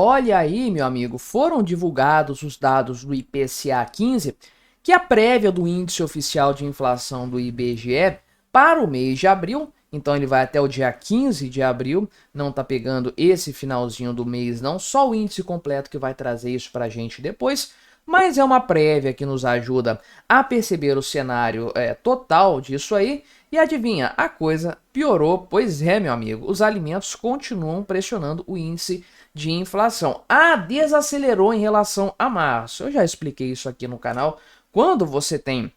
olha aí, meu amigo, foram divulgados os dados do IPCA 15, que é a prévia do Índice Oficial de Inflação do IBGE para o mês de abril. Então ele vai até o dia 15 de abril, não tá pegando esse finalzinho do mês não, só o índice completo que vai trazer isso pra gente depois, mas é uma prévia que nos ajuda a perceber o cenário total disso aí. E adivinha, a coisa piorou, pois é, meu amigo, os alimentos continuam pressionando o índice de inflação. Desacelerou em relação a março. Eu já expliquei isso aqui no canal. Quando você tem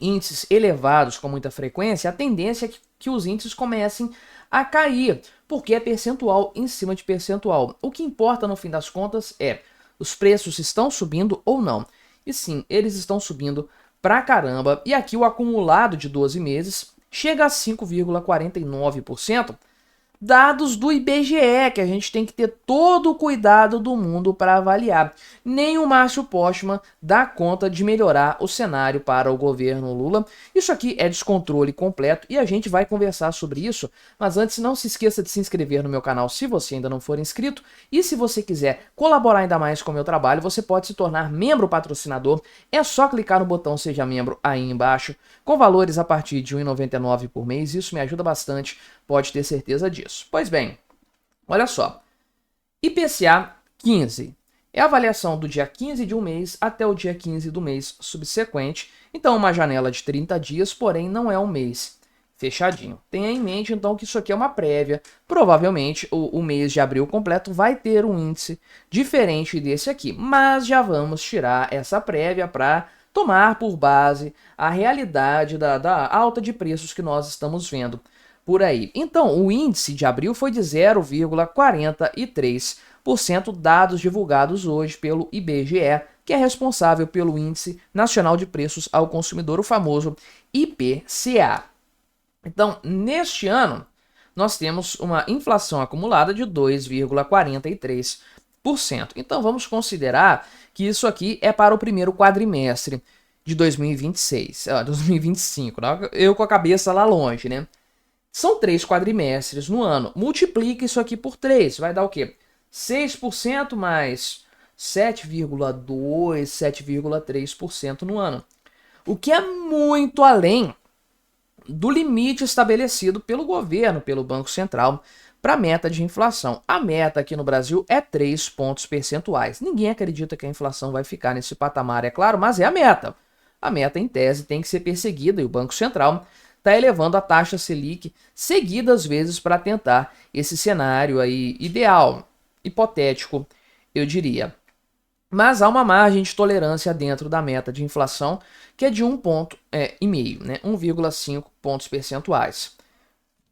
índices elevados com muita frequência, a tendência é que os índices comecem a cair, porque é percentual em cima de percentual. O que importa no fim das contas é os preços estão subindo ou não. E sim, eles estão subindo pra caramba. E aqui o acumulado de 12 meses chega a 5,49%. Dados do IBGE, que a gente tem que ter todo o cuidado do mundo para avaliar. Nem o Márcio Postman dá conta de melhorar o cenário para o governo Lula. Isso aqui é descontrole completo e a gente vai conversar sobre isso. Mas antes, não se esqueça de se inscrever no meu canal se você ainda não for inscrito. E se você quiser colaborar ainda mais com o meu trabalho, você pode se tornar membro patrocinador. É só clicar no botão Seja Membro aí embaixo, com valores a partir de R$ 1,99 por mês. Isso me ajuda bastante, pode ter certeza disso. Pois bem, olha só, IPCA 15 é a avaliação do dia 15 de um mês até o dia 15 do mês subsequente, então uma janela de 30 dias, porém não é um mês fechadinho. Tenha em mente então que isso aqui é uma prévia, provavelmente o mês de abril completo vai ter um índice diferente desse aqui, mas já vamos tirar essa prévia para tomar por base a realidade da alta de preços que nós estamos vendo por aí. Então, o índice de abril foi de 0,43%, dados divulgados hoje pelo IBGE, que é responsável pelo Índice Nacional de Preços ao Consumidor, o famoso IPCA. Então, neste ano, nós temos uma inflação acumulada de 2,43%. Então, vamos considerar que isso aqui é para o primeiro quadrimestre de 2025, né? Eu com a cabeça lá longe, né? São 3 quadrimestres no ano. Multiplica isso aqui por 3. Vai dar o quê? 6% mais 7,2%, 7,3% no ano. O que é muito além do limite estabelecido pelo governo, pelo Banco Central, para a meta de inflação. A meta aqui no Brasil é 3 pontos percentuais. Ninguém acredita que a inflação vai ficar nesse patamar, é claro, mas é a meta. A meta, em tese, tem que ser perseguida e o Banco Central está elevando a taxa Selic seguidas vezes para tentar esse cenário aí ideal, hipotético, eu diria. Mas há uma margem de tolerância dentro da meta de inflação que é de 1,5 ponto, né? 1,5 pontos percentuais.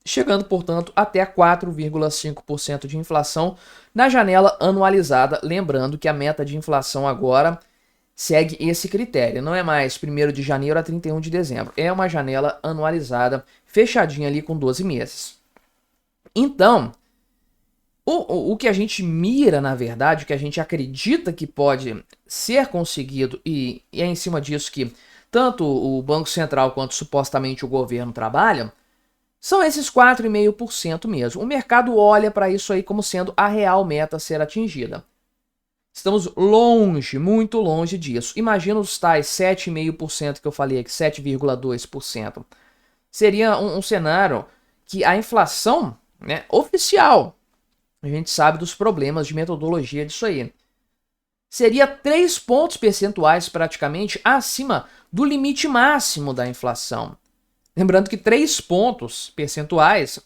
Chegando, portanto, até 4,5% de inflação na janela anualizada. Lembrando que a meta de inflação agora segue esse critério, não é mais 1º de janeiro a 31 de dezembro, é uma janela anualizada, fechadinha ali com 12 meses. Então, o que a gente mira, na verdade, o que a gente acredita que pode ser conseguido, e é em cima disso que tanto o Banco Central quanto supostamente o governo trabalham, são esses 4,5% mesmo. O mercado olha para isso aí como sendo a real meta a ser atingida. Estamos longe, muito longe disso. Imagina os tais 7,5% que eu falei aqui, 7,2%. Seria um cenário que a inflação, né, oficial, a gente sabe dos problemas de metodologia disso aí, seria 3 pontos percentuais praticamente acima do limite máximo da inflação. Lembrando que 3 pontos percentuais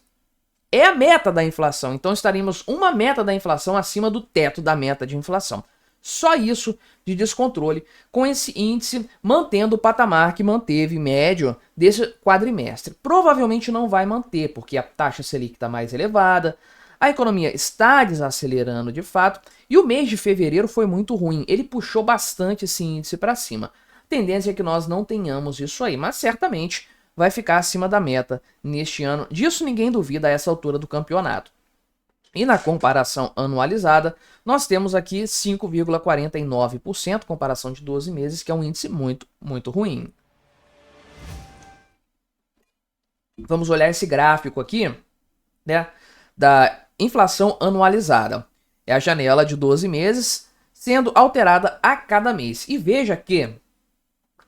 é a meta da inflação, então estaríamos uma meta da inflação acima do teto da meta de inflação. Só isso de descontrole com esse índice mantendo o patamar que manteve médio desse quadrimestre. Provavelmente não vai manter, porque a taxa Selic está mais elevada, a economia está desacelerando de fato, e o mês de fevereiro foi muito ruim, ele puxou bastante esse índice para cima. A tendência é que nós não tenhamos isso aí, mas certamente vai ficar acima da meta neste ano. Disso ninguém duvida a essa altura do campeonato. E na comparação anualizada, nós temos aqui 5,49%, comparação de 12 meses, que é um índice muito, muito ruim. Vamos olhar esse gráfico aqui, né, da inflação anualizada. É a janela de 12 meses sendo alterada a cada mês. E veja que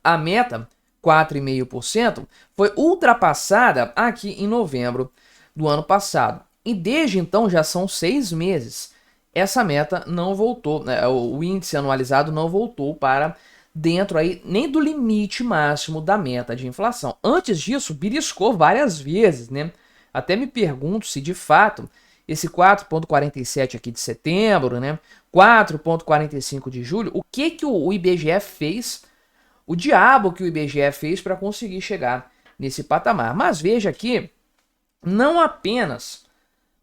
a meta 4,5% foi ultrapassada aqui em novembro do ano passado. E desde então já são 6 meses. Essa meta não voltou, né? O índice anualizado não voltou para dentro aí nem do limite máximo da meta de inflação. Antes disso, beliscou várias vezes, né? Até me pergunto se de fato esse 4,47 aqui de setembro, né? 4,45 de julho, o que o IBGE fez? O diabo que o IBGE fez para conseguir chegar nesse patamar. Mas veja aqui, não apenas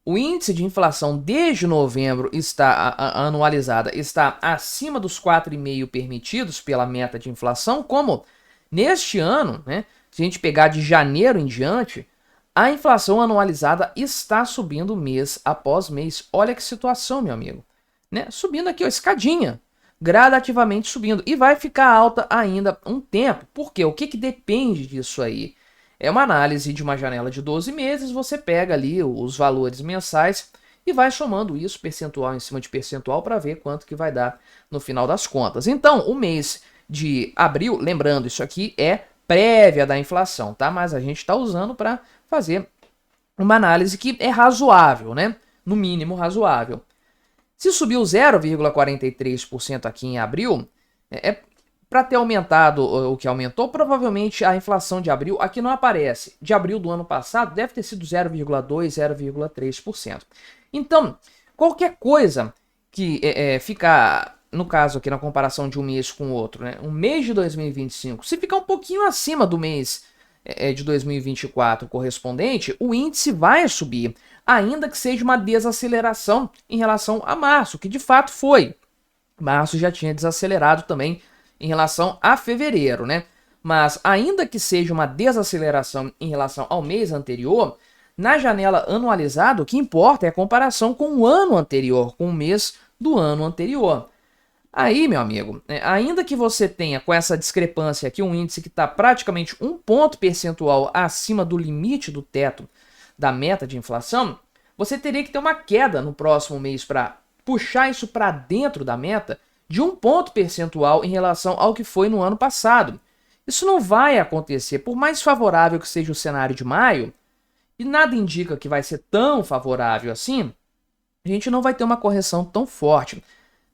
o índice de inflação desde novembro está anualizada está acima dos 4,5 permitidos pela meta de inflação, como neste ano, né, se a gente pegar de janeiro em diante, a inflação anualizada está subindo mês após mês. Olha que situação, meu amigo. Né? Subindo aqui, ó, escadinha, gradativamente subindo. E vai ficar alta ainda um tempo. Por quê? O que depende disso aí? É uma análise de uma janela de 12 meses, você pega ali os valores mensais e vai somando isso percentual em cima de percentual para ver quanto que vai dar no final das contas. Então, o mês de abril, lembrando, isso aqui é prévia da inflação, tá? Mas a gente está usando para fazer uma análise que é razoável, né? No mínimo razoável. Se subiu 0,43% aqui em abril, para ter aumentado o que aumentou, provavelmente a inflação de abril aqui não aparece. De abril do ano passado deve ter sido 0,2%, 0,3%. Então, qualquer coisa que ficar, no caso aqui na comparação de um mês com o outro, né, um mês de 2025, se ficar um pouquinho acima do mês de 2024 correspondente, o índice vai subir, ainda que seja uma desaceleração em relação a março, que de fato foi. Março já tinha desacelerado também em relação a fevereiro, né? Mas ainda que seja uma desaceleração em relação ao mês anterior, na janela anualizada, o que importa é a comparação com o ano anterior, com o mês do ano anterior. Aí, meu amigo, ainda que você tenha com essa discrepância aqui um índice que está praticamente 1 ponto percentual acima do limite do teto da meta de inflação, você teria que ter uma queda no próximo mês para puxar isso para dentro da meta de 1 ponto percentual em relação ao que foi no ano passado. Isso não vai acontecer, por mais favorável que seja o cenário de maio, e nada indica que vai ser tão favorável assim, a gente não vai ter uma correção tão forte.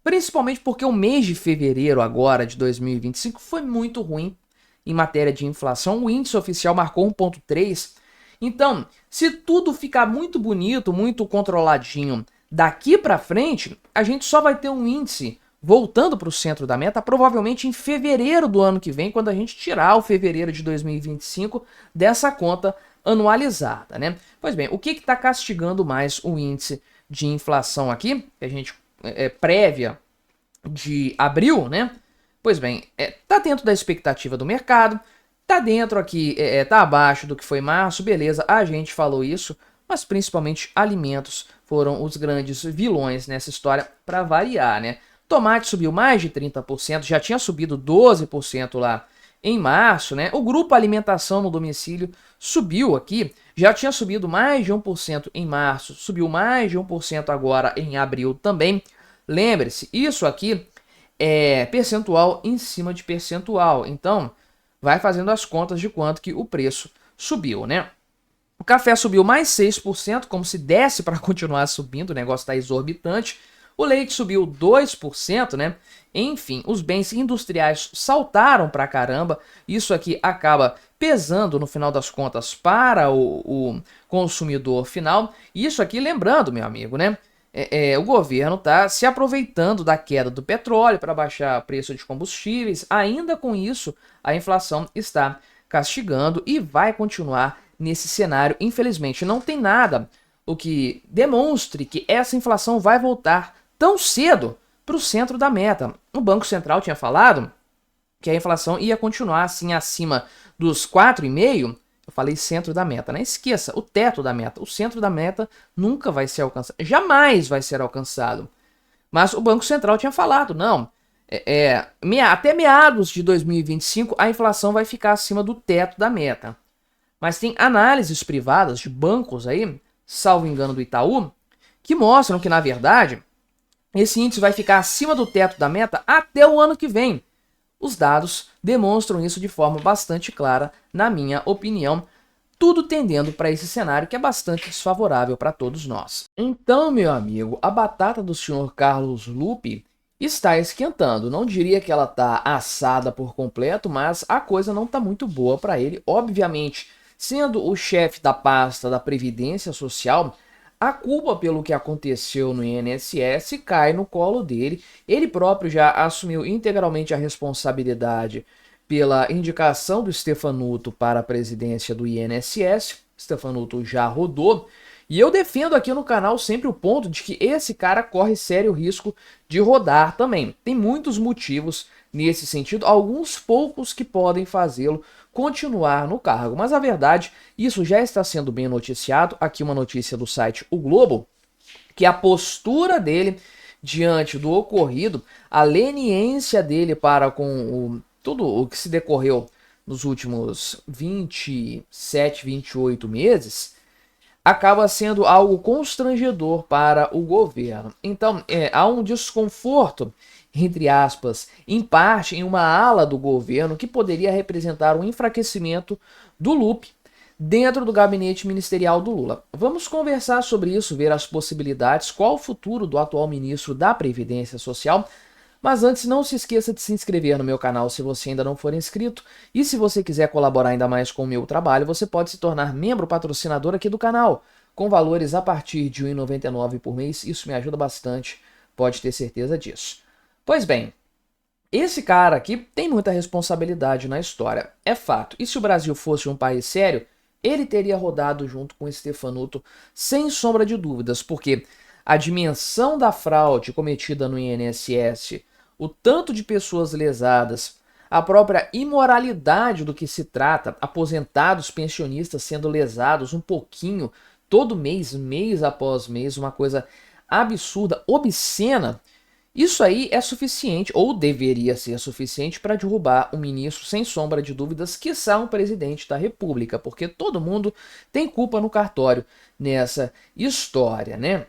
Principalmente porque o mês de fevereiro agora de 2025 foi muito ruim em matéria de inflação. O índice oficial marcou 1,3. Então, se tudo ficar muito bonito, muito controladinho daqui para frente, a gente só vai ter um índice voltando para o centro da meta, provavelmente em fevereiro do ano que vem, quando a gente tirar o fevereiro de 2025 dessa conta anualizada, né? Pois bem, o que está castigando mais o índice de inflação aqui, que a gente prévia de abril, né? Pois bem, tá dentro da expectativa do mercado, tá dentro aqui, tá abaixo do que foi março, beleza, a gente falou isso, mas principalmente alimentos foram os grandes vilões nessa história para variar, né? Tomate subiu mais de 30%, já tinha subido 12% lá em março, né? O grupo alimentação no domicílio subiu aqui, já tinha subido mais de 1% em março, subiu mais de 1% agora em abril também. Lembre-se, isso aqui é percentual em cima de percentual, então vai fazendo as contas de quanto que o preço subiu, né? O café subiu mais 6%, como se desse para continuar subindo, o negócio está exorbitante. O leite subiu 2%, né? Enfim, os bens industriais saltaram pra caramba. Isso aqui acaba pesando, no final das contas, para o consumidor final. Isso aqui, lembrando, meu amigo, né? O governo está se aproveitando da queda do petróleo para baixar o preço de combustíveis. Ainda com isso, a inflação está castigando e vai continuar nesse cenário. Infelizmente, não tem nada o que demonstre que essa inflação vai voltar tão cedo para o centro da meta. O Banco Central tinha falado que a inflação ia continuar assim acima dos 4,5%. Eu falei centro da meta, né? Esqueça, o teto da meta. O centro da meta nunca vai ser alcançado. Jamais vai ser alcançado. Mas o Banco Central tinha falado, não. Até meados de 2025 a inflação vai ficar acima do teto da meta. Mas tem análises privadas de bancos aí, salvo engano do Itaú, que mostram que, na verdade, esse índice vai ficar acima do teto da meta até o ano que vem. Os dados demonstram isso de forma bastante clara, na minha opinião, tudo tendendo para esse cenário que é bastante desfavorável para todos nós. Então, meu amigo, a batata do senhor Carlos Lupe está esquentando. Não diria que ela está assada por completo, mas a coisa não está muito boa para ele. Obviamente, sendo o chefe da pasta da Previdência Social, a culpa pelo que aconteceu no INSS cai no colo dele. Ele próprio já assumiu integralmente a responsabilidade pela indicação do Stefanuto para a presidência do INSS. Stefanuto já rodou. E eu defendo aqui no canal sempre o ponto de que esse cara corre sério risco de rodar também. Tem muitos motivos nesse sentido, alguns poucos que podem fazê-lo continuar no cargo. Mas a verdade, isso já está sendo bem noticiado. Aqui uma notícia do site O Globo, que a postura dele diante do ocorrido, a leniência dele para com tudo o que se decorreu nos últimos 27, 28 meses, acaba sendo algo constrangedor para o governo. Então, há um desconforto, entre aspas, em parte, em uma ala do governo que poderia representar um enfraquecimento do Lupe dentro do gabinete ministerial do Lula. Vamos conversar sobre isso, ver as possibilidades, qual o futuro do atual ministro da Previdência Social. Mas antes, não se esqueça de se inscrever no meu canal se você ainda não for inscrito. E se você quiser colaborar ainda mais com o meu trabalho, você pode se tornar membro patrocinador aqui do canal, com valores a partir de R$ 1,99 por mês. Isso me ajuda bastante, pode ter certeza disso. Pois bem, esse cara aqui tem muita responsabilidade na história, é fato. E se o Brasil fosse um país sério, ele teria rodado junto com o Stefanuto sem sombra de dúvidas, porque a dimensão da fraude cometida no INSS, o tanto de pessoas lesadas, a própria imoralidade do que se trata, aposentados, pensionistas sendo lesados um pouquinho, todo mês, mês após mês, uma coisa absurda, obscena, isso aí é suficiente, ou deveria ser suficiente, para derrubar o ministro, sem sombra de dúvidas, quiçá um presidente da República, porque todo mundo tem culpa no cartório nessa história, né?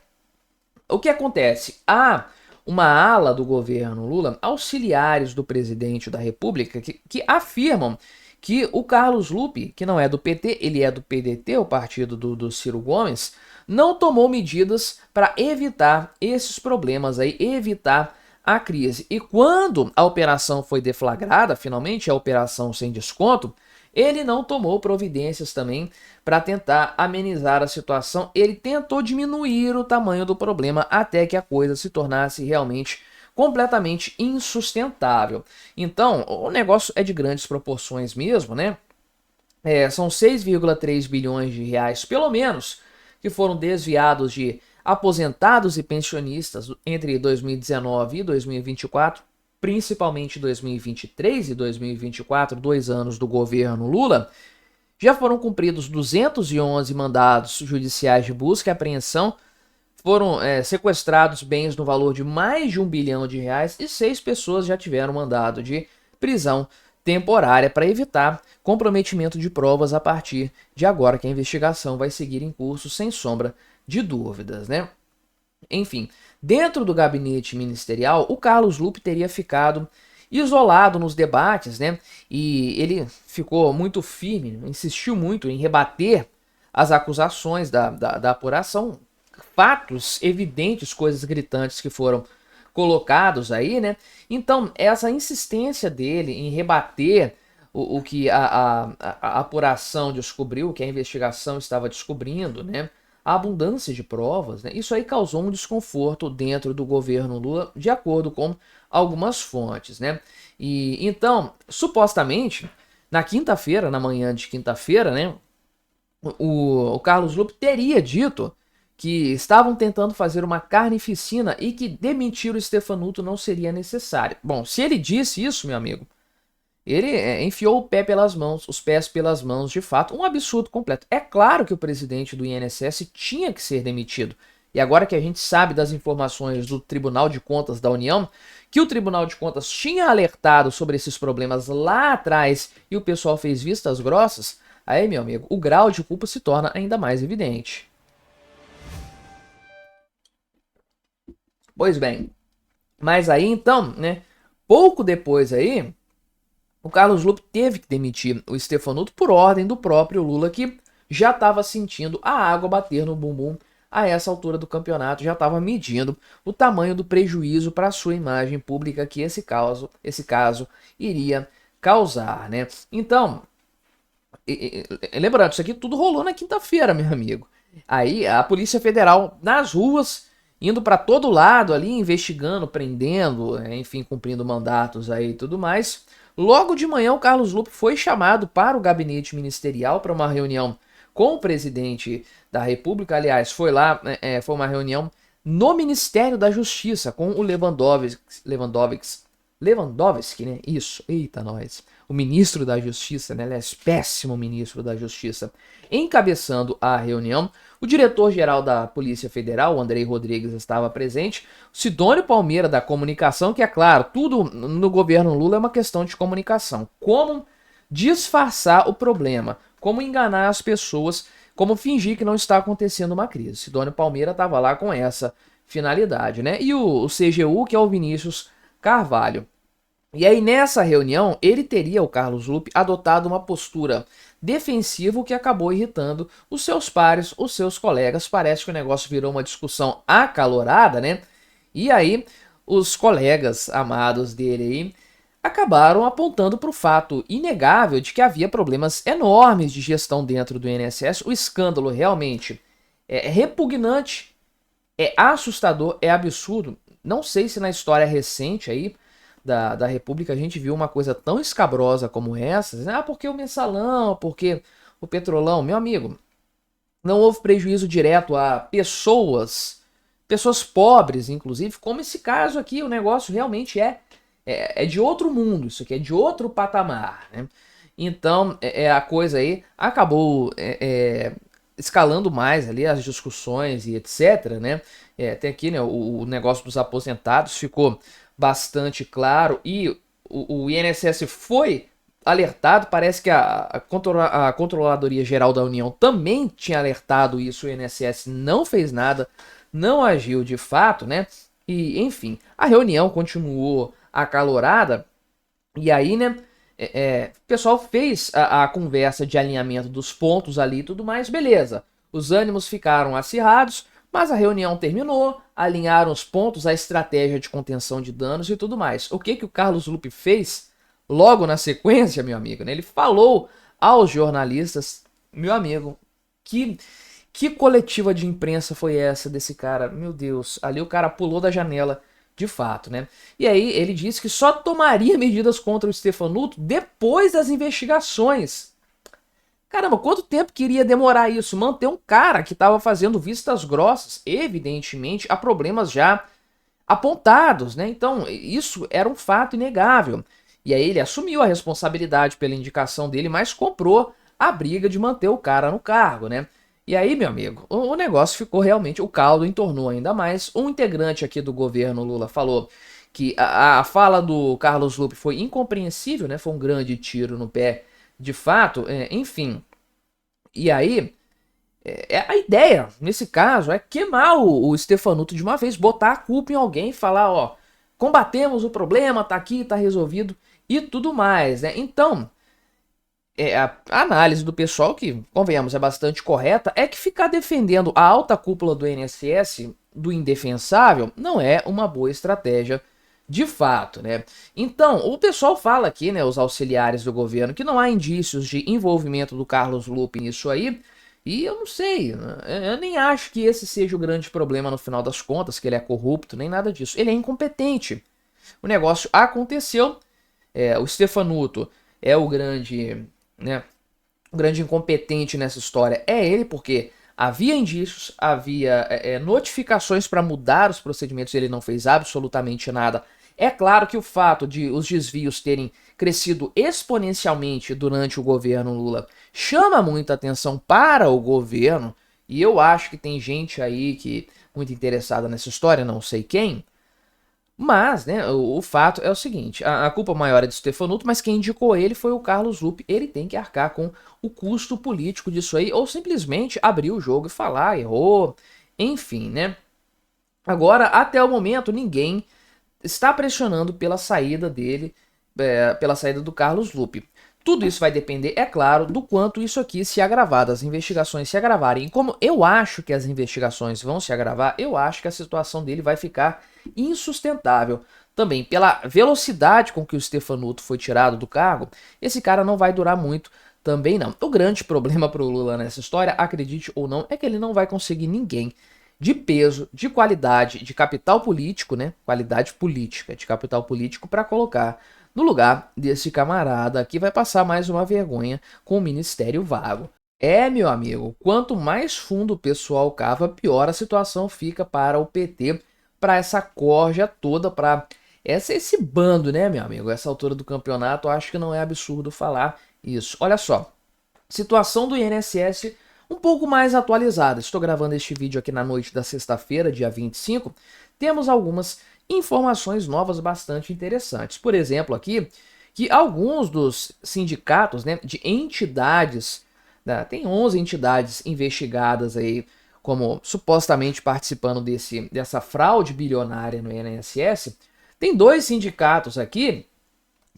O que acontece? Há uma ala do governo Lula, auxiliares do presidente da República, que afirmam que o Carlos Lupe, que não é do PT, ele é do PDT, o partido do Ciro Gomes, não tomou medidas para evitar esses problemas aí, evitar a crise. E quando a operação foi deflagrada, finalmente a operação sem desconto, ele não tomou providências também para tentar amenizar a situação. Ele tentou diminuir o tamanho do problema até que a coisa se tornasse realmente completamente insustentável. Então, o negócio é de grandes proporções mesmo, né? São 6,3 bilhões de reais, pelo menos, que foram desviados de aposentados e pensionistas entre 2019 e 2024, principalmente 2023 e 2024, 2 anos do governo Lula. Já foram cumpridos 211 mandados judiciais de busca e apreensão, foram sequestrados bens no valor de mais de R$ 1 bilhão e 6 pessoas já tiveram mandado de prisão temporária para evitar comprometimento de provas a partir de agora, que a investigação vai seguir em curso sem sombra de dúvidas, né? Enfim, dentro do gabinete ministerial, o Carlos Lupe teria ficado isolado nos debates, né? E ele ficou muito firme, insistiu muito em rebater as acusações da apuração, fatos evidentes, coisas gritantes que foram colocados aí, né? Então, essa insistência dele em rebater o que a apuração descobriu, o que a investigação estava descobrindo, né? A abundância de provas, né? Isso aí causou um desconforto dentro do governo Lula, de acordo com algumas fontes, né? E então, supostamente, na quinta-feira, na manhã de quinta-feira, né? O Carlos Lupe teria dito que estavam tentando fazer uma carnificina e que demitir o Stefanuto não seria necessário. Bom, se ele disse isso, meu amigo, ele enfiou o pé pelas mãos, os pés pelas mãos, de fato, um absurdo completo. É claro que o presidente do INSS tinha que ser demitido. E agora que a gente sabe das informações do Tribunal de Contas da União, que o Tribunal de Contas tinha alertado sobre esses problemas lá atrás e o pessoal fez vistas grossas, aí, meu amigo, o grau de culpa se torna ainda mais evidente. Pois bem, Mas aí então, né, pouco depois aí, o Carlos Lupe teve que demitir o Stefanuto por ordem do próprio Lula, que já estava sentindo a água bater no bumbum a essa altura do campeonato, já estava medindo o tamanho do prejuízo para a sua imagem pública que esse caso iria causar, né? Então, lembrando, isso aqui tudo rolou na quinta-feira, meu amigo. Aí a Polícia Federal nas ruas, indo para todo lado ali, investigando, prendendo, enfim, cumprindo mandatos aí e tudo mais. Logo de manhã, o Carlos Lupe foi chamado para o gabinete ministerial para uma reunião com o presidente da República. Aliás, foi lá, foi uma reunião no Ministério da Justiça com o Lewandowski, né? Isso, eita nós. O ministro da Justiça, né? Ele é péssimo ministro da Justiça. Encabeçando a reunião, o diretor-geral da Polícia Federal, o Andrei Rodrigues, estava presente. O Sidônio Palmeira, da comunicação, que é claro, tudo no governo Lula é uma questão de comunicação. Como disfarçar o problema, como enganar as pessoas, como fingir que não está acontecendo uma crise. Sidônio Palmeira estava lá com essa finalidade, né? E o CGU, que é o Vinícius Carvalho. E aí nessa reunião, ele teria, o Carlos Lupe, adotado uma postura defensiva, o que acabou irritando os seus pares, os seus colegas. Parece que o negócio virou uma discussão acalorada, né? E aí os colegas amados dele aí acabaram apontando para o fato inegável de que havia problemas enormes de gestão dentro do INSS. O escândalo realmente é repugnante, é assustador, é absurdo. Não sei se na história recente aí da República a gente viu uma coisa tão escabrosa como essa. Ah, porque o mensalão, porque o petrolão. Meu amigo, não houve prejuízo direto a pessoas pobres, inclusive, como esse caso aqui. O negócio realmente é de outro mundo, isso aqui é de outro patamar, né? Então, a coisa aí acabou escalando mais ali as discussões e etc, né? Tem aqui, né, o negócio dos aposentados ficou bastante claro e o INSS foi alertado. Parece que a Controladoria Geral da União também tinha alertado isso, o INSS não fez nada, não agiu de fato, né? E, enfim, a reunião continuou acalorada e aí, né, o pessoal fez a conversa de alinhamento dos pontos ali e tudo mais, beleza. Os ânimos ficaram acirrados, mas a reunião terminou, alinharam os pontos, a estratégia de contenção de danos e tudo mais. O que o Carlos Lupe fez logo na sequência, meu amigo, né? Ele falou aos jornalistas, meu amigo, que coletiva de imprensa foi essa desse cara? Meu Deus, ali o cara pulou da janela, de fato, né? E aí ele disse que só tomaria medidas contra o Stefanuto depois das investigações. Caramba, quanto tempo que iria demorar isso? Manter um cara que estava fazendo vistas grossas, evidentemente, a problemas já apontados, né? Então, isso era um fato inegável. E aí ele assumiu a responsabilidade pela indicação dele, mas comprou a briga de manter o cara no cargo, né? E aí, meu amigo, o negócio ficou realmente, o caldo entornou ainda mais. Um integrante aqui do governo Lula falou que a fala do Carlos Lupe foi incompreensível, né? Foi um grande tiro no pé, de fato, enfim. E aí, a ideia, nesse caso, é queimar o Stefanuto de uma vez, botar a culpa em alguém e falar, ó, combatemos o problema, tá aqui, tá resolvido e tudo mais, né? Então, a análise do pessoal, que, convenhamos, é bastante correta, é que ficar defendendo a alta cúpula do INSS do indefensável não é uma boa estratégia de fato, né? Então, o pessoal fala aqui, né, os auxiliares do governo, que não há indícios de envolvimento do Carlos Lupe nisso aí, e eu não sei, eu nem acho que esse seja o grande problema no final das contas, que ele é corrupto, nem nada disso. Ele é incompetente. O negócio aconteceu, o Stefanuto é o grande, né, o grande incompetente nessa história, é ele, porque havia indícios, havia notificações para mudar os procedimentos e ele não fez absolutamente nada. É claro que o fato de os desvios terem crescido exponencialmente durante o governo Lula chama muita atenção para o governo, e eu acho que tem gente aí que muito interessada nessa história, não sei quem, mas, né, o fato é o seguinte, a culpa maior é de Stefanuto, mas quem indicou ele foi o Carlos Lupe. Ele tem que arcar com o custo político disso aí, ou simplesmente abrir o jogo e falar, errou, enfim, né. Agora, até o momento, ninguém está pressionando pela saída dele, pela saída do Carlos Lupe. Tudo isso vai depender, é claro, do quanto isso aqui se agravar, das investigações se agravarem. E como eu acho que as investigações vão se agravar, eu acho que a situação dele vai ficar insustentável. Também, pela velocidade com que o Stefanuto foi tirado do cargo, esse cara não vai durar muito também não. O grande problema para o Lula nessa história, acredite ou não, é que ele não vai conseguir ninguém de peso, de qualidade, de capital político, né? Qualidade política, de capital político para colocar no lugar desse camarada que vai passar mais uma vergonha com o ministério vago. É, meu amigo, quanto mais fundo o pessoal cava, pior a situação fica para o PT, para essa corja toda, para esse bando, né, meu amigo? Essa altura do campeonato, eu acho que não é absurdo falar isso. Olha só, situação do INSS um pouco mais atualizada. Estou gravando este vídeo aqui na noite da sexta-feira, dia 25. Temos algumas informações novas bastante interessantes. Por exemplo, aqui, que alguns dos sindicatos, né, de entidades, né, tem 11 entidades investigadas aí como supostamente participando dessa fraude bilionária no INSS. Tem 2 sindicatos aqui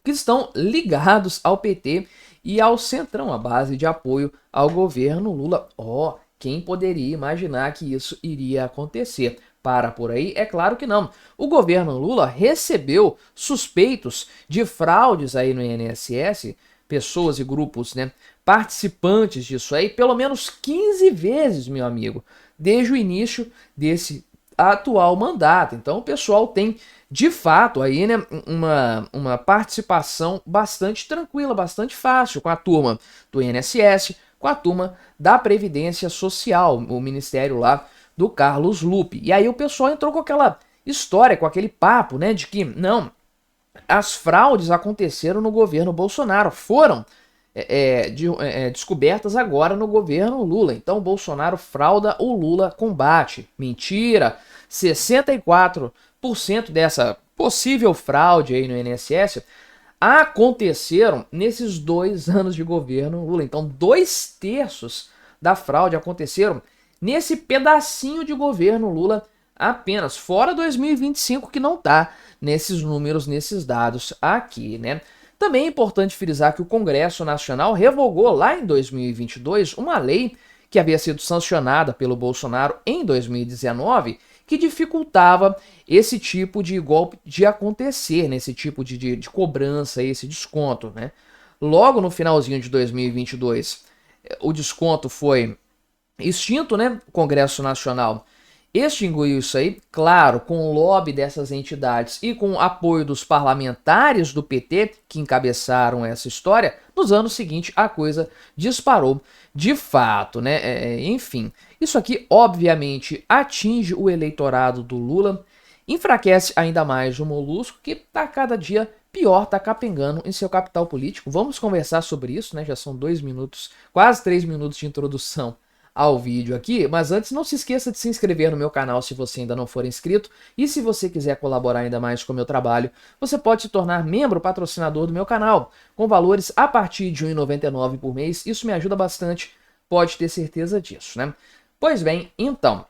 que estão ligados ao PT e ao Centrão, a base de apoio ao governo Lula. Quem poderia imaginar que isso iria acontecer? Para por aí? É claro que não. O governo Lula recebeu suspeitos de fraudes aí no INSS, pessoas e grupos, né, participantes disso aí, pelo menos 15 vezes, meu amigo, desde o início desse atual mandato. Então o pessoal tem, de fato, aí, né, uma participação bastante tranquila, bastante fácil com a turma do INSS, com a turma da Previdência Social, o ministério lá do Carlos Lupe. E aí o pessoal entrou com aquela história, com aquele papo, né, de que não, as fraudes aconteceram no governo Bolsonaro, foram descobertas agora no governo Lula. Então Bolsonaro frauda, o Lula combate. Mentira! 64% dessa possível fraude aí no INSS aconteceram nesses 2 anos de governo Lula. Então 2/3 da fraude aconteceram nesse pedacinho de governo Lula apenas, fora 2025 que não está nesses números, nesses dados aqui, né? Também é importante frisar que o Congresso Nacional revogou lá em 2022 uma lei que havia sido sancionada pelo Bolsonaro em 2019, que dificultava esse tipo de golpe de acontecer, né? Esse tipo de cobrança, esse desconto, né? Logo no finalzinho de 2022, o desconto foi extinto, né? O Congresso Nacional extinguiu isso aí, claro, com o lobby dessas entidades e com o apoio dos parlamentares do PT que encabeçaram essa história. Nos anos seguintes a coisa disparou de fato, né? Enfim, isso aqui obviamente atinge o eleitorado do Lula, enfraquece ainda mais o Molusco, que tá cada dia pior, tá capengando em seu capital político. Vamos conversar sobre isso, né? Já são 2 minutos, quase 3 minutos de introdução ao vídeo aqui, mas antes não se esqueça de se inscrever no meu canal se você ainda não for inscrito, e se você quiser colaborar ainda mais com o meu trabalho, você pode se tornar membro patrocinador do meu canal, com valores a partir de R$ 1,99 por mês. Isso me ajuda bastante, pode ter certeza disso, né? Pois bem, então,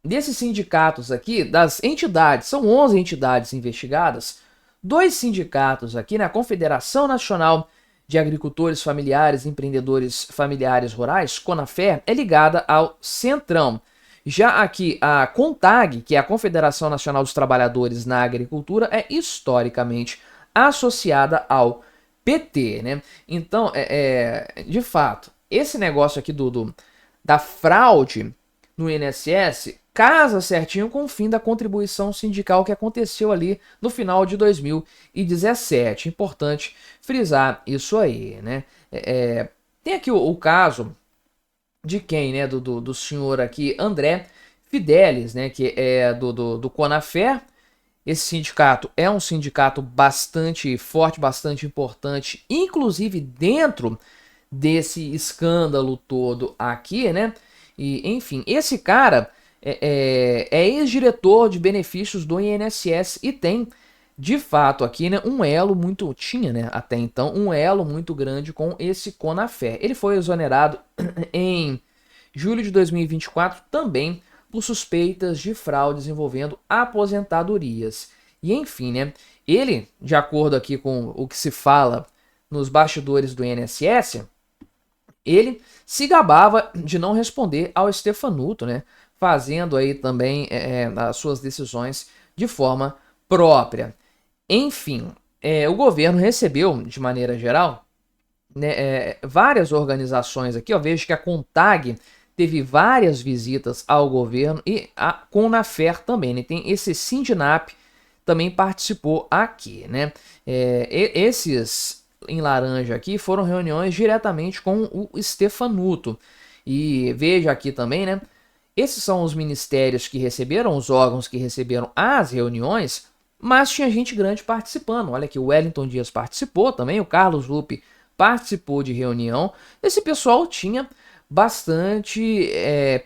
desses sindicatos aqui, das entidades, são 11 entidades investigadas, 2 sindicatos aqui, né, a Confederação Nacional de Agricultores Familiares e Empreendedores Familiares Rurais, CONAFER, é ligada ao Centrão. Já aqui a CONTAG, que é a Confederação Nacional dos Trabalhadores na Agricultura, é historicamente associada ao PT, né? Então, de fato, esse negócio aqui da fraude no INSS casa certinho com o fim da contribuição sindical que aconteceu ali no final de 2017. Importante frisar isso aí, né? Tem aqui o caso de quem, né? Do senhor aqui, André Fidelis, né? Que é do CONAFER. Esse sindicato é um sindicato bastante forte, bastante importante, inclusive dentro desse escândalo todo aqui, né? E, enfim, esse cara é ex-diretor de benefícios do INSS e tem, de fato, aqui, né, um elo muito, tinha, né, até então, um elo muito grande com esse CONAFER. Ele foi exonerado em julho de 2024 também por suspeitas de fraudes envolvendo aposentadorias. E enfim, né? Ele, de acordo aqui com o que se fala nos bastidores do INSS, ele se gabava de não responder ao Stefanuto, né? Fazendo aí também as suas decisões de forma própria. Enfim, o governo recebeu, de maneira geral, né, várias organizações aqui. Eu vejo que a CONTAG teve várias visitas ao governo e a CONAFER também, né? Tem esse Sindinap também participou aqui, né? Esses em laranja aqui foram reuniões diretamente com o Stefanuto. E veja aqui também, né? Esses são os ministérios que receberam, os órgãos que receberam as reuniões, mas tinha gente grande participando. Olha aqui, o Wellington Dias participou também, o Carlos Lupe participou de reunião. Esse pessoal tinha bastante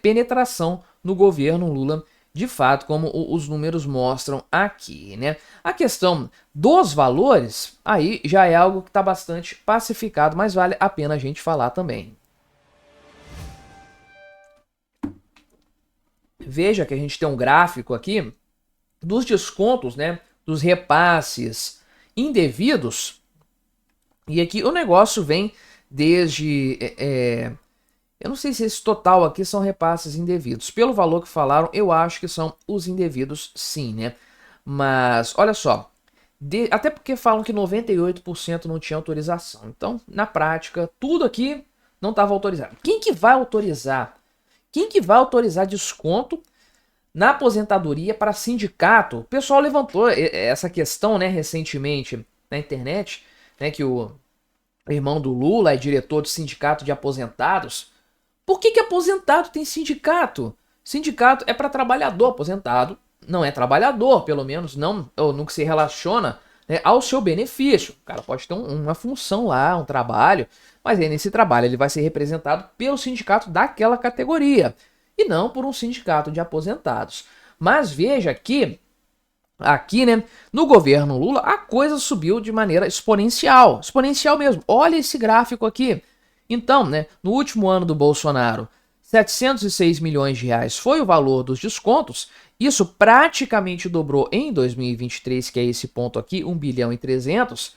penetração no governo Lula, de fato, como os números mostram aqui, né? A questão dos valores, aí já é algo que está bastante pacificado, mas vale a pena a gente falar também. Veja que a gente tem um gráfico aqui dos descontos, né? Dos repasses indevidos. E aqui o negócio vem desde... eu não sei se esse total aqui são repasses indevidos. Pelo valor que falaram, eu acho que são os indevidos sim, né? Mas, olha só. Até porque falam que 98% não tinha autorização. Então, na prática, tudo aqui não estava autorizado. Quem que vai autorizar? Quem que vai autorizar desconto na aposentadoria para sindicato? O pessoal levantou essa questão, né, recentemente na internet, né, que o irmão do Lula é diretor do sindicato de aposentados. Por que aposentado tem sindicato? Sindicato é para trabalhador. Aposentado não é trabalhador, pelo menos não, ou no que se relaciona, né, ao seu benefício. O cara pode ter uma função lá, um trabalho, mas aí nesse trabalho ele vai ser representado pelo sindicato daquela categoria e não por um sindicato de aposentados. Mas veja que aqui, né, no governo Lula, a coisa subiu de maneira exponencial. Exponencial mesmo. Olha esse gráfico aqui. Então, né, no último ano do Bolsonaro, 706 milhões de reais foi o valor dos descontos. Isso praticamente dobrou em 2023, que é esse ponto aqui, 1 bilhão e 300.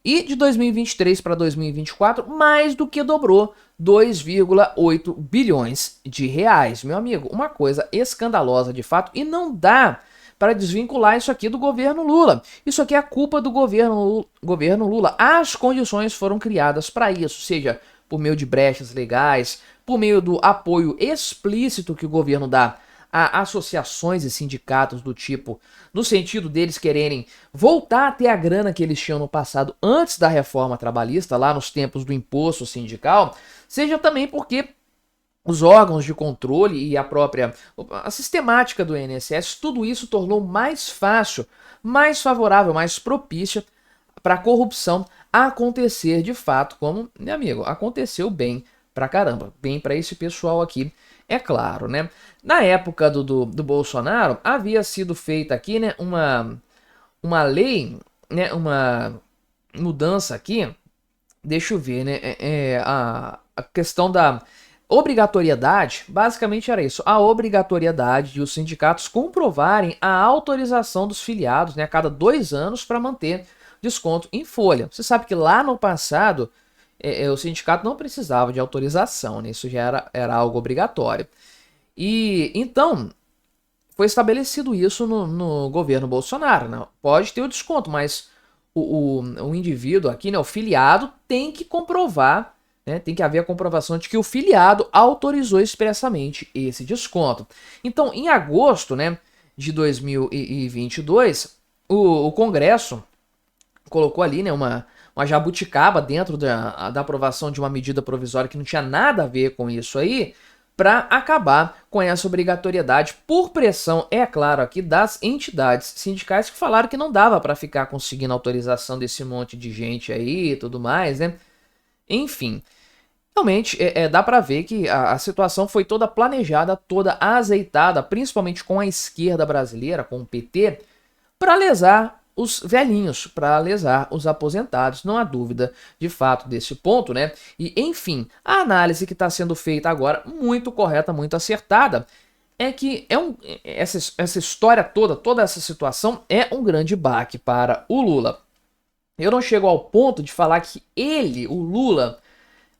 E de 2023 para 2024, mais do que dobrou, 2,8 bilhões de reais. Meu amigo, uma coisa escandalosa de fato, e não dá para desvincular isso aqui do governo Lula. Isso aqui é culpa do governo Lula. As condições foram criadas para isso, seja por meio de brechas legais, por meio do apoio explícito que o governo dá a associações e sindicatos do tipo, no sentido deles quererem voltar a ter a grana que eles tinham no passado antes da reforma trabalhista, lá nos tempos do imposto sindical, seja também porque os órgãos de controle e a sistemática do INSS, tudo isso tornou mais fácil, mais favorável, mais propícia para a corrupção acontecer de fato, como, meu amigo, aconteceu bem pra caramba, bem para esse pessoal aqui, é claro, né? Na época do Bolsonaro, havia sido feita aqui, né, uma lei, né, uma mudança aqui, deixa eu ver, né, a questão da obrigatoriedade, basicamente era isso, a obrigatoriedade de os sindicatos comprovarem a autorização dos filiados, né, a cada 2 anos para manter desconto em folha. Você sabe que lá no passado o sindicato não precisava de autorização, né? Isso já era algo obrigatório. E então foi estabelecido isso no governo Bolsonaro, né? Pode ter o desconto, mas o indivíduo aqui, né, o filiado, tem que comprovar, né, tem que haver a comprovação de que o filiado autorizou expressamente esse desconto. Então, em agosto, né, de 2022, o Congresso colocou ali, né, uma jabuticaba dentro da aprovação de uma medida provisória que não tinha nada a ver com isso aí, para acabar com essa obrigatoriedade por pressão, é claro, aqui das entidades sindicais que falaram que não dava para ficar conseguindo autorização desse monte de gente aí e tudo mais, né? Enfim, realmente dá para ver que a situação foi toda planejada, toda azeitada, principalmente com a esquerda brasileira, com o PT, para lesar os velhinhos, para lesar os aposentados, não há dúvida de fato desse ponto, né? E enfim, a análise que está sendo feita agora, muito correta, muito acertada, é que essa história toda essa situação é um grande baque para o Lula. Eu não chego ao ponto de falar que ele, o Lula,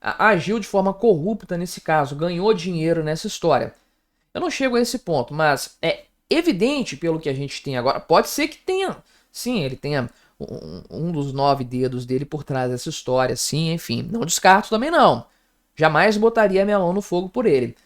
agiu de forma corrupta nesse caso, ganhou dinheiro nessa história. Eu não chego a esse ponto, mas é evidente pelo que a gente tem agora. Pode ser que tenha, sim, ele tenha um dos 9 dedos dele por trás dessa história, sim, enfim. Não descarto também não. Jamais botaria minha mão no fogo por ele.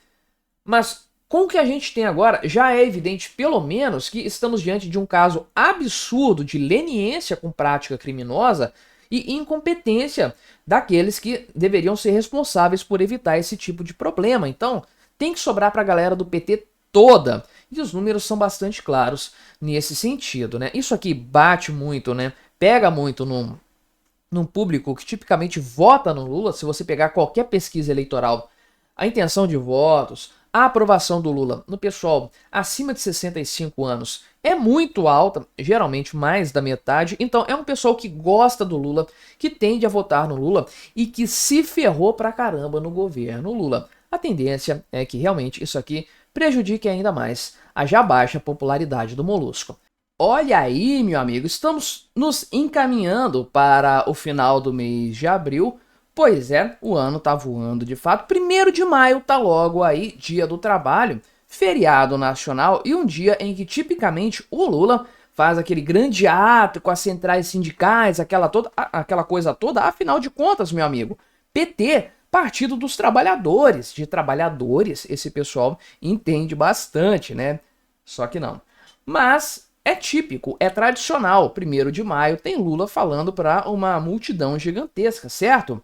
Mas com o que a gente tem agora, já é evidente, pelo menos, que estamos diante de um caso absurdo de leniência com prática criminosa e incompetência daqueles que deveriam ser responsáveis por evitar esse tipo de problema. Então, tem que sobrar para a galera do PT toda. E os números são bastante claros nesse sentido, né? Isso aqui bate muito, né? Pega muito num público que tipicamente vota no Lula. Se você pegar qualquer pesquisa eleitoral, a intenção de votos, a aprovação do Lula no pessoal acima de 65 anos é muito alta, geralmente mais da metade. Então é um pessoal que gosta do Lula, que tende a votar no Lula e que se ferrou pra caramba no governo Lula. A tendência é que realmente isso aqui prejudique ainda mais a já baixa popularidade do Molusco. Olha aí, meu amigo, estamos nos encaminhando para o final do mês de abril. Pois é, o ano tá voando de fato. 1º de maio tá logo aí, Dia do Trabalho, feriado nacional e um dia em que tipicamente o Lula faz aquele grande ato com as centrais sindicais, aquela coisa toda. Afinal de contas, meu amigo, PT, Partido dos Trabalhadores, de trabalhadores, esse pessoal entende bastante, né? Só que não. Mas é típico, é tradicional. 1º de maio tem Lula falando para uma multidão gigantesca, certo?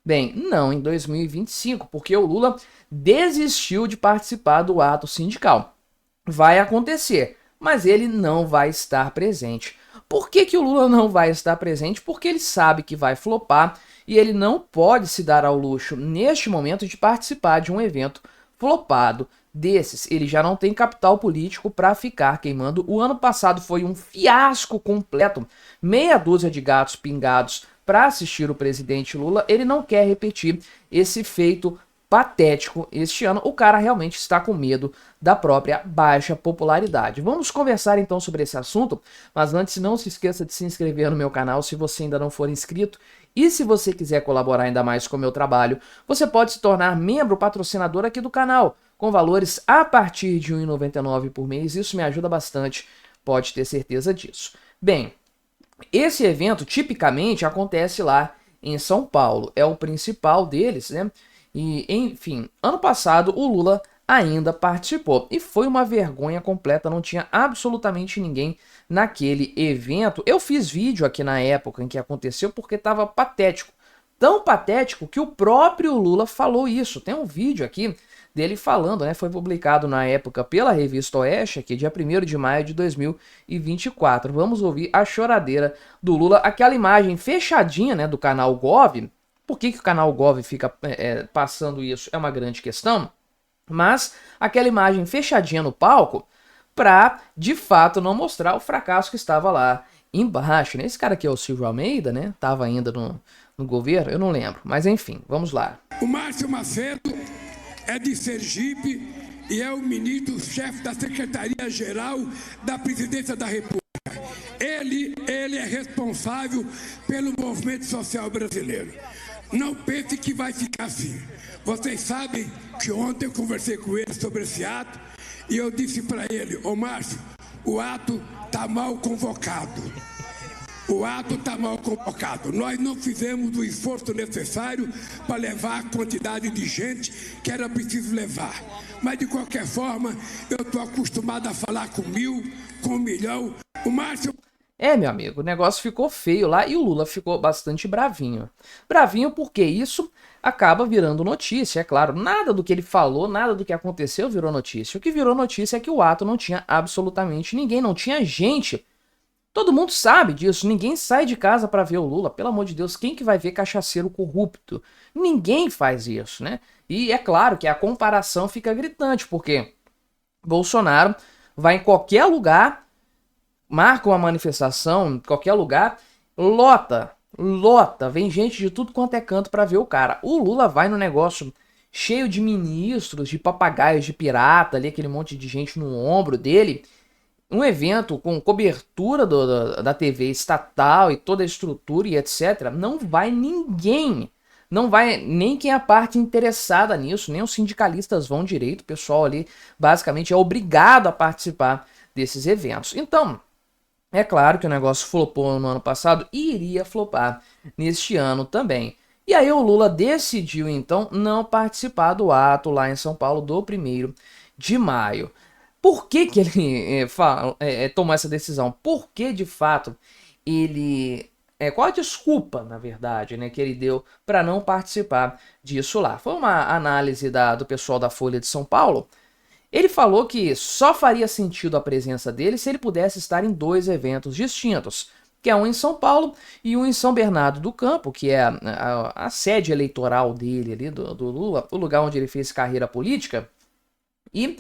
Bem, não em 2025, porque o Lula desistiu de participar do ato sindical. Vai acontecer, mas ele não vai estar presente. Por que o Lula não vai estar presente? Porque ele sabe que vai flopar e ele não pode se dar ao luxo, neste momento, de participar de um evento flopado desses. Ele já não tem capital político para ficar queimando. O ano passado foi um fiasco completo, meia dúzia de gatos pingados para assistir o presidente Lula. Ele não quer repetir esse feito patético este ano. O cara realmente está com medo da própria baixa popularidade. Vamos conversar então sobre esse assunto, mas antes não se esqueça de se inscrever no meu canal se você ainda não for inscrito. E se você quiser colaborar ainda mais com o meu trabalho, você pode se tornar membro patrocinador aqui do canal, com valores a partir de R$ 1,99 por mês. Isso me ajuda bastante, pode ter certeza disso. Bem, esse evento tipicamente acontece lá em São Paulo, é o principal deles, né? E, enfim, ano passado o Lula ainda participou e foi uma vergonha completa, não tinha absolutamente ninguém naquele evento. Eu fiz vídeo aqui na época em que aconteceu porque estava patético, tão patético que o próprio Lula falou isso. Tem um vídeo aqui dele falando, né? Foi publicado na época pela Revista Oeste, aqui dia 1º de maio de 2024. Vamos ouvir a choradeira do Lula, aquela imagem fechadinha, né, do canal Gov. Por que o canal Gov fica passando isso? É uma grande questão. Mas aquela imagem fechadinha no palco para, de fato, não mostrar o fracasso que estava lá embaixo, né? Esse cara aqui é o Silvio Almeida, né? Tava ainda no governo, eu não lembro. Mas enfim, vamos lá. O Márcio Macedo é de Sergipe e é o ministro-chefe da Secretaria-Geral da Presidência da República. Ele é responsável pelo movimento social brasileiro. Não pense que vai ficar assim. Vocês sabem que ontem eu conversei com ele sobre esse ato e eu disse para ele: ô Márcio, o ato está mal convocado. O ato está mal convocado. Nós não fizemos o esforço necessário para levar a quantidade de gente que era preciso levar. Mas, de qualquer forma, eu estou acostumado a falar com 1.000, com 1 milhão. O Márcio... Meu amigo, o negócio ficou feio lá e o Lula ficou bastante bravinho. Bravinho porque isso acaba virando notícia, é claro. Nada do que ele falou, nada do que aconteceu virou notícia. O que virou notícia é que o ato não tinha absolutamente ninguém, não tinha gente. Todo mundo sabe disso, ninguém sai de casa para ver o Lula. Pelo amor de Deus, quem que vai ver cachaceiro corrupto? Ninguém faz isso, né? E é claro que a comparação fica gritante, porque Bolsonaro vai em qualquer lugar, marca uma manifestação, em qualquer lugar, lota, vem gente de tudo quanto é canto para ver o cara. O Lula vai no negócio cheio de ministros, de papagaios de pirata ali, aquele monte de gente no ombro dele. Um evento com cobertura da TV estatal e toda a estrutura e etc. Não vai ninguém. Não vai nem quem é a parte interessada nisso, nem os sindicalistas vão direito. O pessoal ali basicamente é obrigado a participar desses eventos. Então, é claro que o negócio flopou no ano passado e iria flopar neste ano também. E aí o Lula decidiu então não participar do ato lá em São Paulo do 1º de maio. Por que que ele tomou essa decisão? Porque de fato ele... qual a desculpa, na verdade, né, que ele deu para não participar disso lá? Foi uma análise do pessoal da Folha de São Paulo. Ele falou que só faria sentido a presença dele se ele pudesse estar em 2 eventos distintos, que é um em São Paulo e um em São Bernardo do Campo, que é a sede eleitoral dele ali, do Lula, o lugar onde ele fez carreira política. E,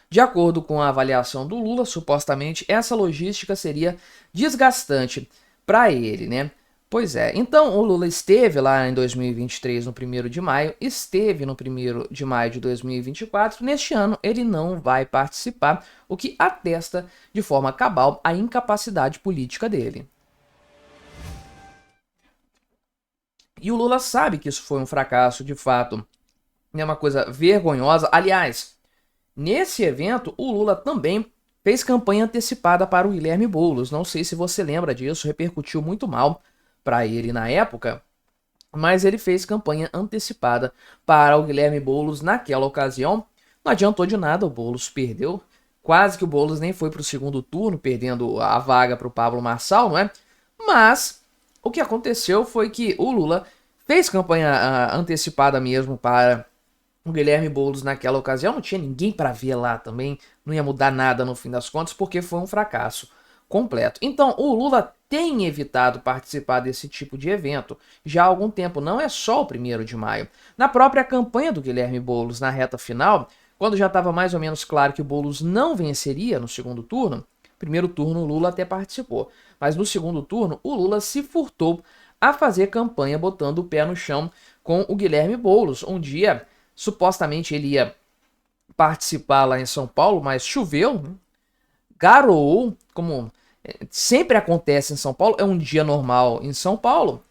de acordo com a avaliação do Lula, supostamente essa logística seria desgastante para ele, né? Pois é, então o Lula esteve lá em 2023, no 1º de maio, esteve no 1º de maio de 2024, neste ano ele não vai participar, o que atesta de forma cabal a incapacidade política dele. E o Lula sabe que isso foi um fracasso, de fato, é uma coisa vergonhosa. Aliás, nesse evento o Lula também fez campanha antecipada para o Guilherme Boulos, não sei se você lembra disso, repercutiu muito mal para ele na época, mas ele fez campanha antecipada para o Guilherme Boulos naquela ocasião. Não adiantou de nada, o Boulos perdeu. Quase que o Boulos nem foi para o segundo turno, perdendo a vaga para o Pablo Marçal, não é? Mas o que aconteceu foi que o Lula fez campanha antecipada mesmo para o Guilherme Boulos naquela ocasião. Não tinha ninguém para ver lá também, não ia mudar nada no fim das contas, porque foi um fracasso completo. Então, o Lula tem evitado participar desse tipo de evento já há algum tempo, não é só o 1º de maio. Na própria campanha do Guilherme Boulos, na reta final, quando já estava mais ou menos claro que o Boulos não venceria no segundo turno, primeiro turno o Lula até participou, mas no segundo turno o Lula se furtou a fazer campanha botando o pé no chão com o Guilherme Boulos. Um dia, supostamente ele ia participar lá em São Paulo, mas choveu, garoou, como sempre acontece em São Paulo, é um dia normal em São Paulo,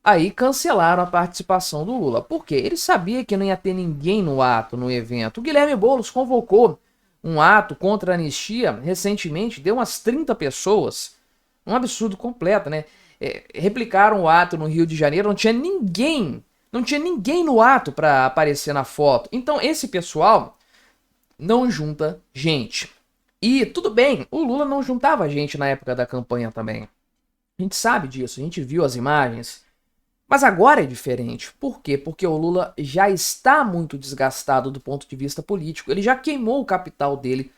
aí cancelaram a participação do Lula. Por quê? Ele sabia que não ia ter ninguém no ato, no evento. O Guilherme Boulos convocou um ato contra a anistia recentemente, deu umas 30 pessoas, um absurdo completo, né? Replicaram o ato no Rio de Janeiro, não tinha ninguém no ato para aparecer na foto. Então esse pessoal não junta gente. E tudo bem, o Lula não juntava gente na época da campanha também. A gente sabe disso, a gente viu as imagens. Mas agora é diferente. Por quê? Porque o Lula já está muito desgastado do ponto de vista político. Ele já queimou o capital dele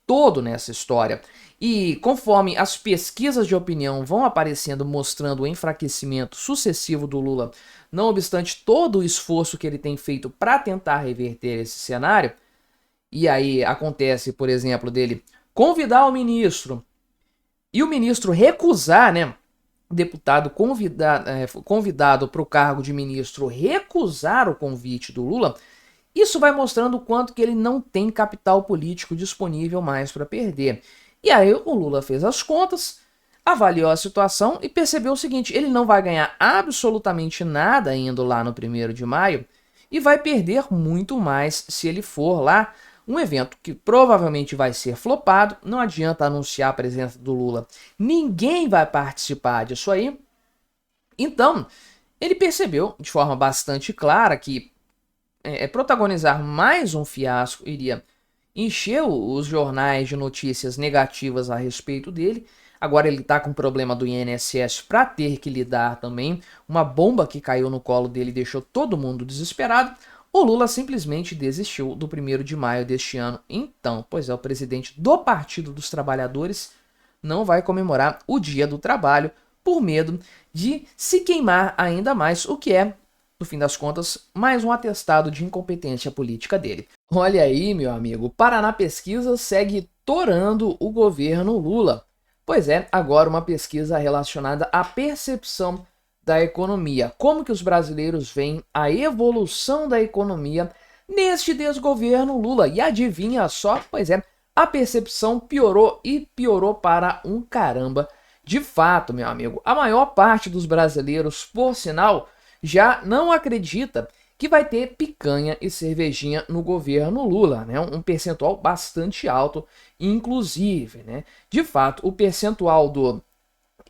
todo nessa história. E conforme as pesquisas de opinião vão aparecendo mostrando o enfraquecimento sucessivo do Lula, não obstante todo o esforço que ele tem feito para tentar reverter esse cenário, e aí acontece, por exemplo, dele convidar o ministro e o ministro recusar, né? O deputado convidado para o cargo de ministro recusar o convite do Lula. Isso vai mostrando o quanto que ele não tem capital político disponível mais para perder. E aí o Lula fez as contas, avaliou a situação e percebeu o seguinte: ele não vai ganhar absolutamente nada indo lá no 1º de maio e vai perder muito mais se ele for lá. Um evento que provavelmente vai ser flopado, não adianta anunciar a presença do Lula, ninguém vai participar disso aí. Então, ele percebeu de forma bastante clara que protagonizar mais um fiasco iria encher os jornais de notícias negativas a respeito dele. Agora ele está com o problema do INSS para ter que lidar também. Uma bomba que caiu no colo dele deixou todo mundo desesperado. O Lula simplesmente desistiu do 1º de maio deste ano. Então, pois é, o presidente do Partido dos Trabalhadores não vai comemorar o Dia do Trabalho por medo de se queimar ainda mais, o que é, no fim das contas, mais um atestado de incompetência política dele. Olha aí, meu amigo, Paraná Pesquisa segue torando o governo Lula. Pois é, agora uma pesquisa relacionada à percepção da economia. Como que os brasileiros veem a evolução da economia neste desgoverno Lula. E adivinha só? Pois é, a percepção piorou e piorou para um caramba. De fato, meu amigo, a maior parte dos brasileiros, por sinal, já não acredita que vai ter picanha e cervejinha no governo Lula, né? Um percentual bastante alto, inclusive, né? De fato, o percentual do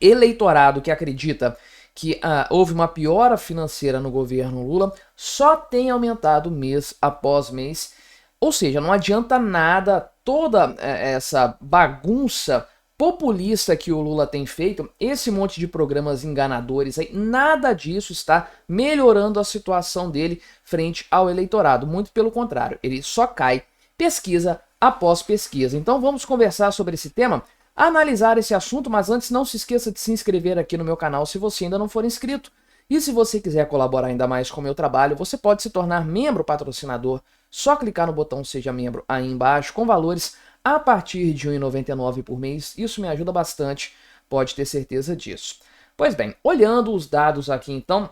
eleitorado que acredita que houve uma piora financeira no governo Lula só tem aumentado mês após mês. Ou seja, não adianta nada toda essa bagunça populista que o Lula tem feito, esse monte de programas enganadores aí, nada disso está melhorando a situação dele frente ao eleitorado. Muito pelo contrário, ele só cai pesquisa após pesquisa. Então vamos conversar sobre esse tema, analisar esse assunto, mas antes não se esqueça de se inscrever aqui no meu canal se você ainda não for inscrito. E se você quiser colaborar ainda mais com o meu trabalho, você pode se tornar membro patrocinador. Só clicar no botão Seja Membro aí embaixo, com valores a partir de R$ 1,99 por mês. Isso me ajuda bastante, pode ter certeza disso. Pois bem, olhando os dados aqui então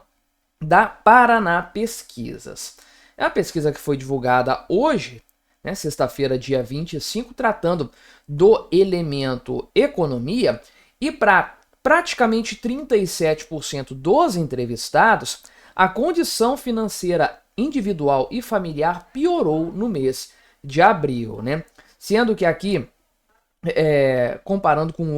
da Paraná Pesquisas. É uma pesquisa que foi divulgada hoje, né, sexta-feira, dia 25, tratando do elemento economia, e para praticamente 37% dos entrevistados, a condição financeira individual e familiar piorou no mês de abril, né? Sendo que aqui, comparando com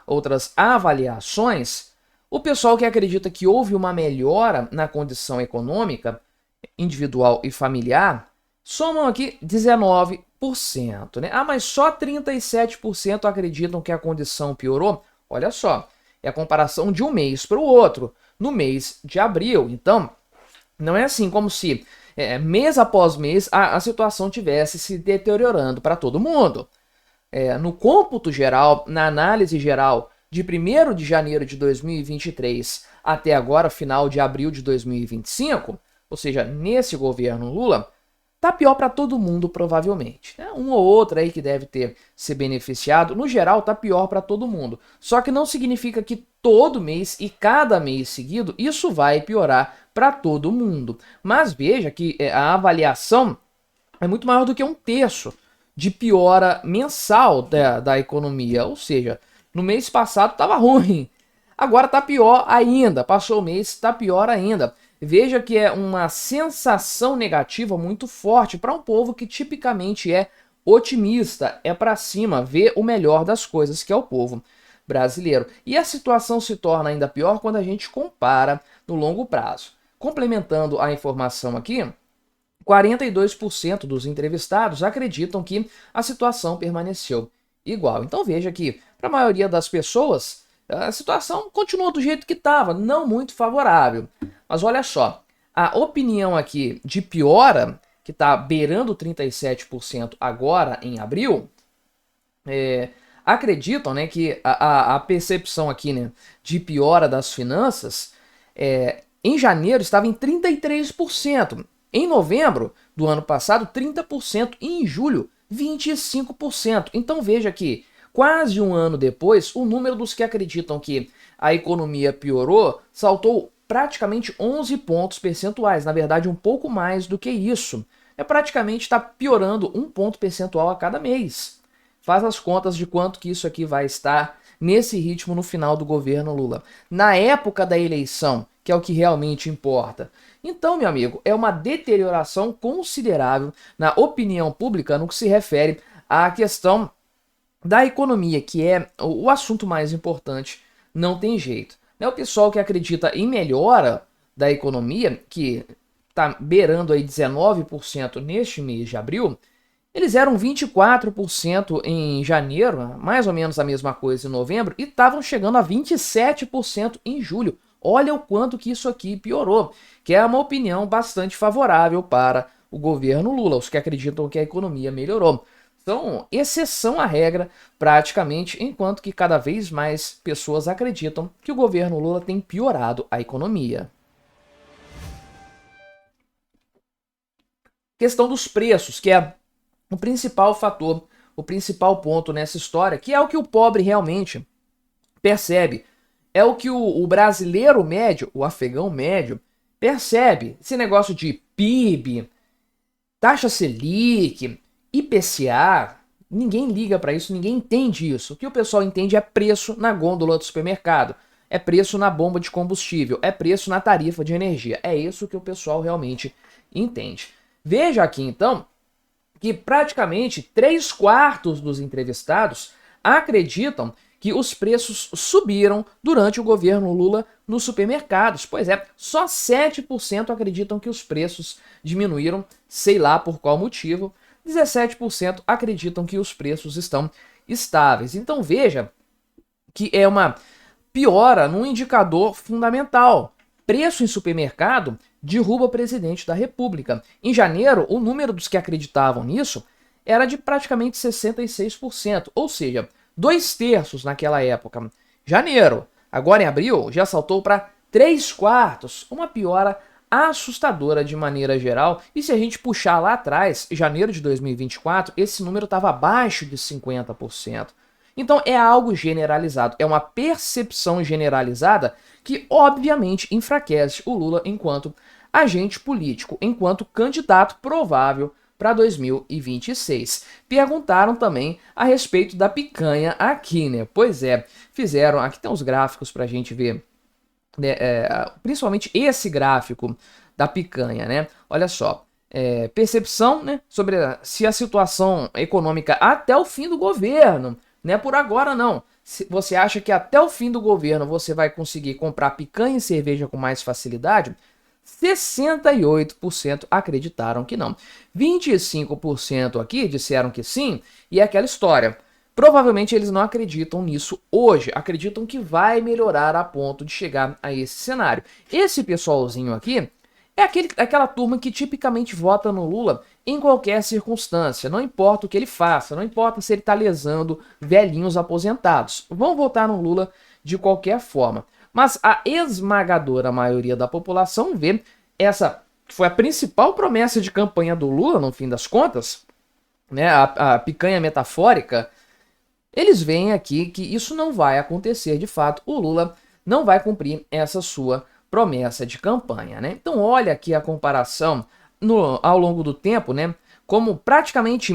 outras avaliações, o pessoal que acredita que houve uma melhora na condição econômica, individual e familiar, somam aqui 19%, né? Mas só 37% acreditam que a condição piorou. Olha só, é a comparação de um mês para o outro, no mês de abril. Então, não é assim como se mês após mês a situação tivesse se deteriorando para todo mundo. No cômputo geral, na análise geral de 1º de janeiro de 2023 até agora, final de abril de 2025, ou seja, nesse governo Lula, tá pior para todo mundo provavelmente. Um ou outro aí que deve ter se beneficiado, no geral tá pior para todo mundo. Só que não significa que todo mês e cada mês seguido isso vai piorar para todo mundo. Mas veja que a avaliação é muito maior do que 1/3 de piora mensal da economia. Ou seja, no mês passado estava ruim, agora está pior ainda. Passou o mês, está pior ainda. Veja que é uma sensação negativa muito forte para um povo que tipicamente é otimista, é para cima, vê o melhor das coisas, que é o povo brasileiro. E a situação se torna ainda pior quando a gente compara no longo prazo. Complementando a informação aqui, 42% dos entrevistados acreditam que a situação permaneceu igual. Então veja que, para a maioria das pessoas, a situação continuou do jeito que estava, não muito favorável. Mas olha só, a opinião aqui de piora, que está beirando 37% agora em abril, acreditam, né, que a percepção aqui, né, de piora das finanças em janeiro estava em 33%, em novembro do ano passado 30% e em julho 25%. Então veja que quase um ano depois, o número dos que acreditam que a economia piorou saltou praticamente 11 pontos percentuais. Na verdade, um pouco mais do que isso. Praticamente está piorando 1 ponto percentual a cada mês. Faz as contas de quanto que isso aqui vai estar nesse ritmo no final do governo Lula. Na época da eleição, que é o que realmente importa. Então, meu amigo, é uma deterioração considerável na opinião pública no que se refere à questão da economia, que é o assunto mais importante, não tem jeito. O pessoal que acredita em melhora da economia, que está beirando aí 19% neste mês de abril, eles eram 24% em janeiro, mais ou menos a mesma coisa em novembro, e estavam chegando a 27% em julho. Olha o quanto que isso aqui piorou, que é uma opinião bastante favorável para o governo Lula, os que acreditam que a economia melhorou. Então, exceção à regra, praticamente, enquanto que cada vez mais pessoas acreditam que o governo Lula tem piorado a economia. Questão dos preços, que é o principal fator, o principal ponto nessa história, que é o que o pobre realmente percebe. É o que o brasileiro médio, o afegão médio, percebe. Esse negócio de PIB, taxa Selic, IPCA, ninguém liga para isso, ninguém entende isso. O que o pessoal entende é preço na gôndola do supermercado, é preço na bomba de combustível, é preço na tarifa de energia. É isso que o pessoal realmente entende. Veja aqui então que praticamente 3/4 dos entrevistados acreditam que os preços subiram durante o governo Lula nos supermercados. Pois é, só 7% acreditam que os preços diminuíram, sei lá por qual motivo. 17% acreditam que os preços estão estáveis. Então veja que é uma piora num indicador fundamental. Preço em supermercado derruba o presidente da República. Em janeiro, o número dos que acreditavam nisso era de praticamente 66%, ou seja, 2/3 naquela época. Janeiro, agora em abril, já saltou para 3/4, uma piora assustadora de maneira geral. E se a gente puxar lá atrás, janeiro de 2024, esse número estava abaixo de 50%. Então é algo generalizado, é uma percepção generalizada que obviamente enfraquece o Lula enquanto agente político, enquanto candidato provável para 2026. Perguntaram também a respeito da picanha aqui, né? Pois é, fizeram, aqui tem os gráficos para a gente ver, né? Principalmente esse gráfico da picanha, né? Olha só, percepção, né, sobre se a situação econômica até o fim do governo, não é por agora não. Se você acha que até o fim do governo você vai conseguir comprar picanha e cerveja com mais facilidade, 68% acreditaram que não. 25% aqui disseram que sim, e é aquela história. Provavelmente eles não acreditam nisso hoje, acreditam que vai melhorar a ponto de chegar a esse cenário. Esse pessoalzinho aqui é aquela turma que tipicamente vota no Lula em qualquer circunstância, não importa o que ele faça, não importa se ele está lesando velhinhos aposentados, vão votar no Lula de qualquer forma. Mas a esmagadora maioria da população vê essa que foi a principal promessa de campanha do Lula, no fim das contas, né, a picanha metafórica. Eles veem aqui que isso não vai acontecer de fato, o Lula não vai cumprir essa sua promessa de campanha, né? Então olha aqui a comparação ao longo do tempo, né? Como praticamente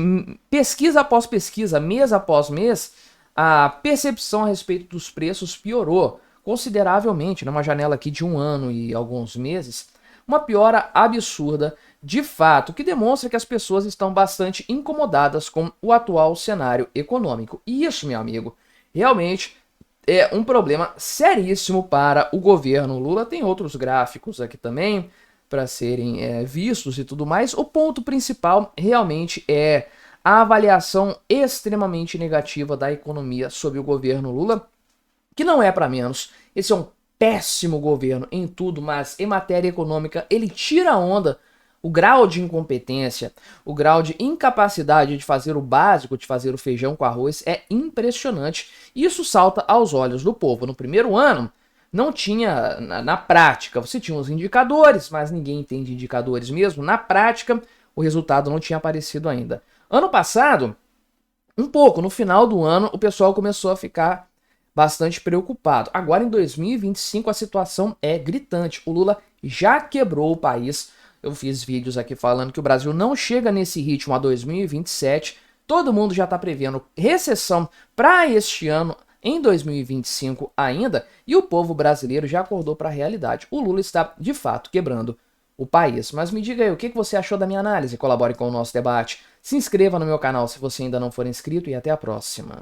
pesquisa após pesquisa, mês após mês, a percepção a respeito dos preços piorou consideravelmente, numa janela aqui de 1 ano e alguns meses, uma piora absurda de fato, que demonstra que as pessoas estão bastante incomodadas com o atual cenário econômico. E isso, meu amigo, realmente é um problema seríssimo para o governo Lula. Tem outros gráficos aqui também para serem vistos e tudo mais. O ponto principal realmente é a avaliação extremamente negativa da economia sob o governo Lula, que não é para menos. Esse é um péssimo governo em tudo, mas em matéria econômica ele tira a onda. O grau de incompetência, o grau de incapacidade de fazer o básico, de fazer o feijão com arroz, é impressionante. E isso salta aos olhos do povo. No primeiro ano, não tinha, na prática, você tinha os indicadores, mas ninguém entende indicadores mesmo. Na prática, o resultado não tinha aparecido ainda. Ano passado, um pouco, no final do ano, o pessoal começou a ficar bastante preocupado. Agora, em 2025, a situação é gritante. O Lula já quebrou o país. Eu fiz vídeos aqui falando que o Brasil não chega nesse ritmo a 2027. Todo mundo já está prevendo recessão para este ano, em 2025 ainda, e o povo brasileiro já acordou para a realidade. O Lula está, de fato, quebrando o país. Mas me diga aí, o que você achou da minha análise? Colabore com o nosso debate. Se inscreva no meu canal se você ainda não for inscrito e até a próxima.